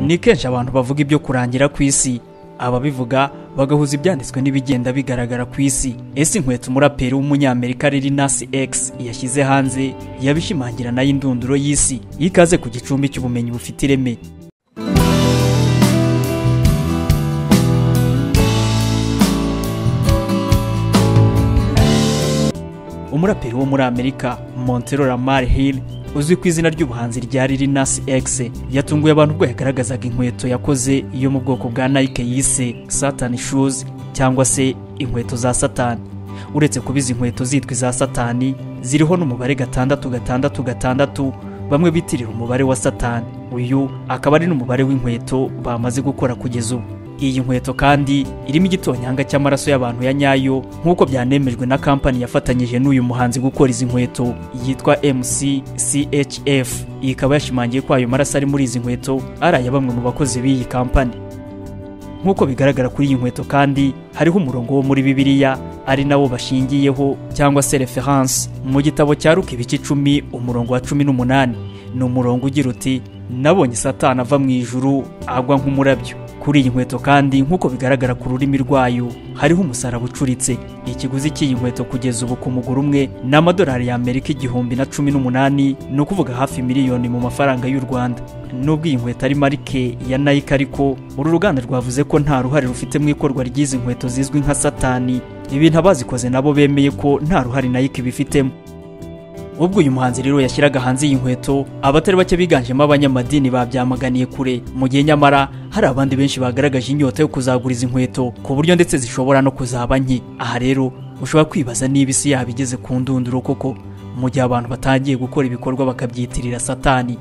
Ni kenshi abantu bavuga ibyo kurangira ku isi, ababivuga bagahuza ibyanditswe n'ibigenda bigaragara ku isi. Ese inkweto umuraperi w'umunyamerika Lil Nas X yashyize hanze yabishimangira nayo indunduro y'isi. Ikaze ku gicumbi cy'ubumenyi bufite ireme. Umuraperi wo muri Amerika Montero Lamar Hill uzwi ku izina ry'ubuhanzi rya Lil Nas X yatunguye abantu ubwo yagaragazaga inkweto yakoze iyo mu bwoko bwa Nike yise Satan Shoes cyangwa se inkweto za Satani. Uretse kubiza inkweto zitwa za Satani ziriho n'umubare 666 bamwe bitirira umubare wa Satani. Uyu akaba ari n'umubare w'inkweto bamaze gukora kugeza ubu. Iyi nkweto kandi irimo igitonyanga cy'amaraso y'abantu ya nyayo nk'uko byanemejwe na kampani yafatanyije n'uyu muhanzi gukora izi nkweto yitwa MCCHF. Ikaba yashimangiye ko ayo maraso ari muri izi nkweto ari bamwe mu bakozi b'iyi kampani. Nk'uko bigaragara kuri iyi nkweto kandi hariho umurongo wo muri Bibiliya ari nawo bashingiyeho cyangwa se reference mu gitabo cya Luka 10 umurongo wa 18. Ni umurongo ugira uti nabonye Satani ava mu ijuru agwa nk'umurabyo. Kuri iyi nkweto kandi nk'uko bigaragara ku rurimi rwayo hariho umusaraba ucuritse. Ikiguzi cy'iyi nkweto kugeza ubu ku muguru umwe ni amadolari y'Amerika 1018, ni ukuvuga hafi miliyoni mu mafaranga y'u Rwanda. Nubwo iyi nkweto ari marike ya Nike ariko uru ruganda rwavuze ko nta ruhare rufite mu ikorwa ry'izi nkweto zizwi nka Satani. Ibintu abazikoze nabo bemeye ko nta ruhare Nike bifitemo. Ubwo uyu muhanzi rero yashyiraga hanze iyi nkweto, abatari bake biganjemo abanyamadini babyamaganiye kure, mu gihe nyamara hari abandi benshi bagaragaje inyota yo kuzagura izi nkweto ku buryo ndetse zishobora no kuzaba nke. Aha rero ushobora kwibaza niba isi yabigeze ku ndunduro koko mu gihe abantu batangiye gukora ibikorwa bakabyitirira Satani.